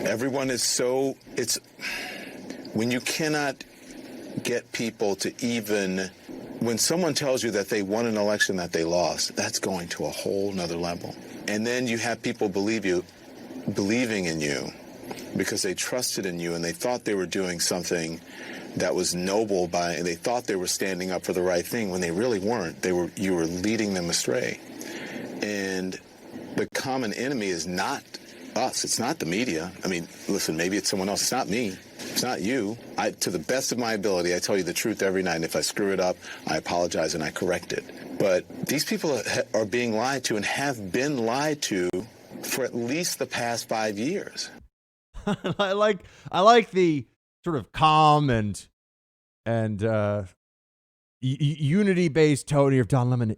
Everyone is so, it's, when you cannot get people to even, when someone tells you that they won an election that they lost, that's going to a whole nother level. And then you have people believing in you because they trusted in you and they thought they were doing something that was noble and they thought they were standing up for the right thing when they really weren't. You were leading them astray. And the common enemy is not us. It's not the media. I mean, listen, maybe it's someone else. It's not me. It's not you. To the best of my ability, I tell you the truth every night. And if I screw it up, I apologize and I correct it. But these people are being lied to and have been lied to for at least the past 5 years. I like the sort of calm and unity-based tone of Don Lemon.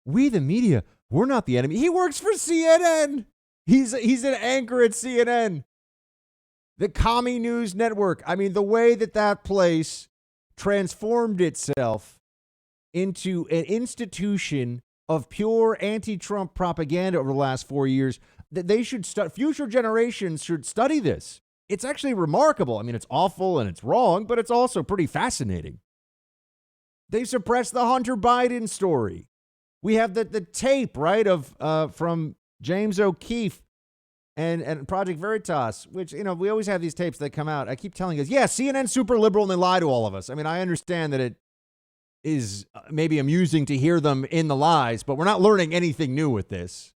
We the media, we're not the enemy. He works for CNN. He's an anchor at CNN. The Commie News Network. I mean, the way that place transformed itself into an institution of pure anti-Trump propaganda over the last 4 years, that they should future generations should study this. It's actually remarkable. I mean, it's awful and it's wrong, but it's also pretty fascinating. They suppressed the Hunter Biden story. We have the tape, right, of from James O'Keefe and Project Veritas, which, we always have these tapes that come out. I keep telling us, yeah, CNN's super liberal and they lie to all of us. I mean, I understand that it is maybe amusing to hear them in the lies, but we're not learning anything new with this.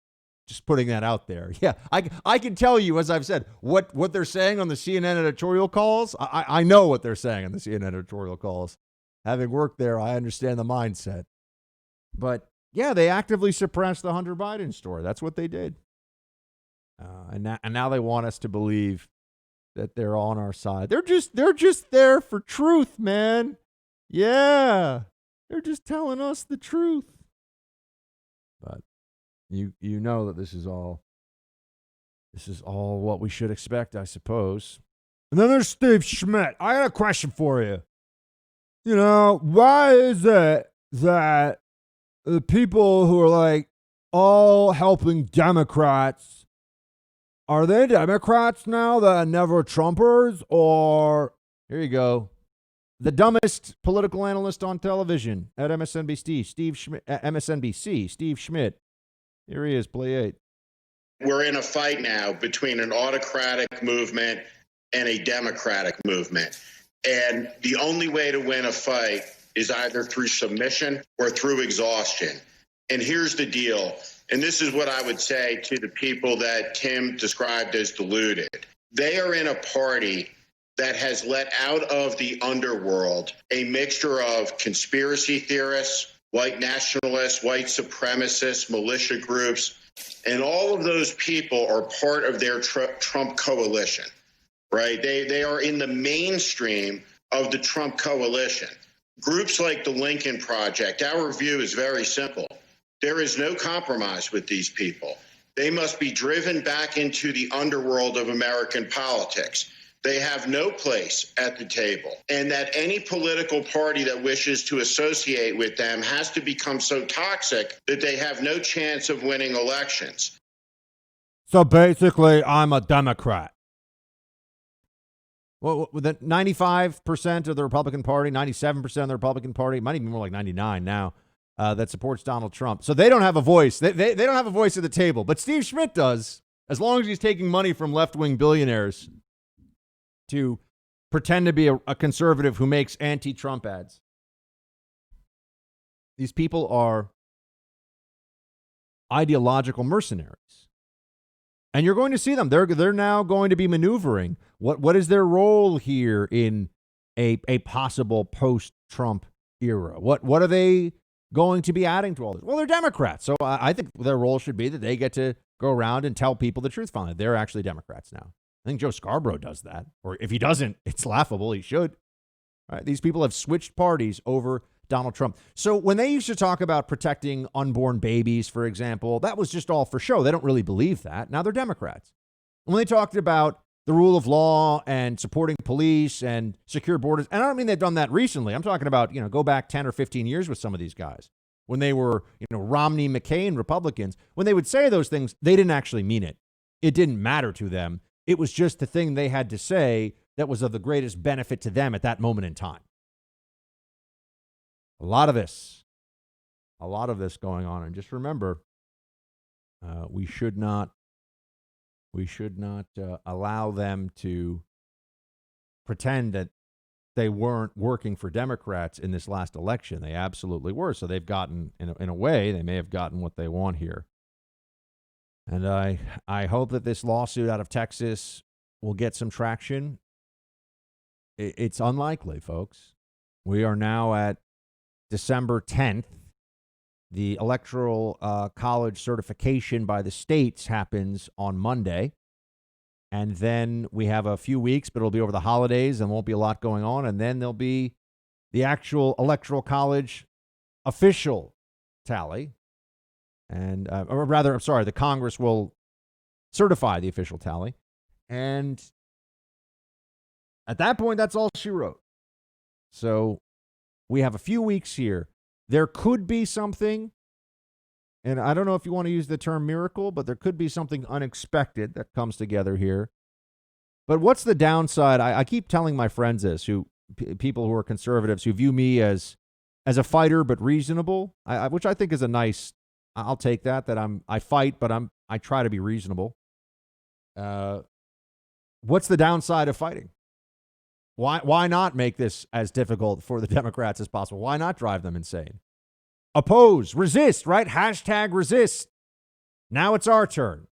Just putting that out there. Yeah, I can tell you, as I've said, what they're saying on the CNN editorial calls. I know what they're saying on the CNN editorial calls. Having worked there, I understand the mindset. But yeah, they actively suppressed the Hunter Biden story. That's what they did. And now they want us to believe that they're on our side. They're just there for truth, man. Yeah, they're just telling us the truth. But you know that this is all what we should expect, I suppose. And then there's Steve Schmidt. I got a question for you. Why is it that the people who are like all helping Democrats, are they Democrats now that are never Trumpers? Or, here you go, the dumbest political analyst on television at MSNBC, Steve Schmidt. Here he is, play 8. We're in a fight now between an autocratic movement and a democratic movement. And the only way to win a fight is either through submission or through exhaustion. And here's the deal. And this is what I would say to the people that Tim described as deluded. They are in a party that has let out of the underworld a mixture of conspiracy theorists, white nationalists, white supremacists, militia groups, and all of those people are part of their Trump coalition, right? They are in the mainstream of the Trump coalition. Groups like the Lincoln Project, our view is very simple. There is no compromise with these people. They must be driven back into the underworld of American politics. They have no place at the table, and that any political party that wishes to associate with them has to become so toxic that they have no chance of winning elections. So basically, I'm a Democrat. Well, the 95% of the Republican Party, 97% of the Republican Party, might even be more like 99 now, that supports Donald Trump. So they don't have a voice. They don't have a voice at the table. But Steve Schmidt does, as long as he's taking money from left-wing billionaires to pretend to be a conservative who makes anti-Trump ads. These people are ideological mercenaries. And you're going to see them. They're now going to be maneuvering. What is their role here in a possible post-Trump era? What are they going to be adding to all this? Well, they're Democrats. So I think their role should be that they get to go around and tell people the truth finally. They're actually Democrats now. I think Joe Scarborough does that. Or if he doesn't, it's laughable. He should. All right, these people have switched parties over Donald Trump. So when they used to talk about protecting unborn babies, for example, that was just all for show. They don't really believe that. Now they're Democrats. When they talked about the rule of law and supporting police and secure borders, and I don't mean they've done that recently. I'm talking about, go back 10 or 15 years with some of these guys. When they were, Romney, McCain Republicans, when they would say those things, they didn't actually mean it. It didn't matter to them. It was just the thing they had to say that was of the greatest benefit to them at that moment in time. A lot of this going on. And just remember, we should not allow them to pretend that they weren't working for Democrats in this last election. They absolutely were. So they've gotten, in a way, they may have gotten what they want here. And I hope that this lawsuit out of Texas will get some traction. It's unlikely, folks. We are now at December 10th. The electoral college certification by the states happens on Monday. And then we have a few weeks, but it'll be over the holidays and won't be a lot going on. And then there'll be the actual electoral college official tally. And, or rather, I'm sorry, the Congress will certify the official tally. And at that point, that's all she wrote. So we have a few weeks here. There could be something, and I don't know if you want to use the term miracle, but there could be something unexpected that comes together here. But what's the downside? I keep telling my friends this, people who are conservatives, who view me as a fighter but reasonable, which I think is a nice. I'll take that I fight, but I try to be reasonable. What's the downside of fighting? Why not make this as difficult for the Democrats as possible? Why not drive them insane? Oppose, resist, right? Hashtag resist. Now it's our turn.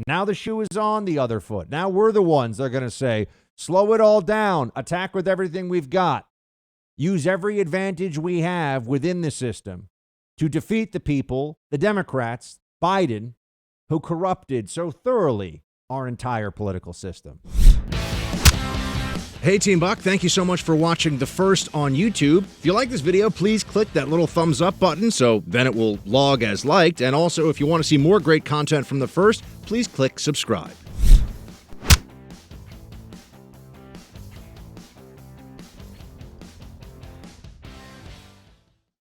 Now the shoe is on the other foot. Now we're the ones that are going to say, slow it all down, attack with everything we've got, use every advantage we have within the system to defeat the people, the Democrats, Biden, who corrupted so thoroughly our entire political system. Hey, Team Buck, thank you so much for watching The First on YouTube. If you like this video, please click that little thumbs up button so then it will log as liked. And also, if you want to see more great content from The First, please click subscribe.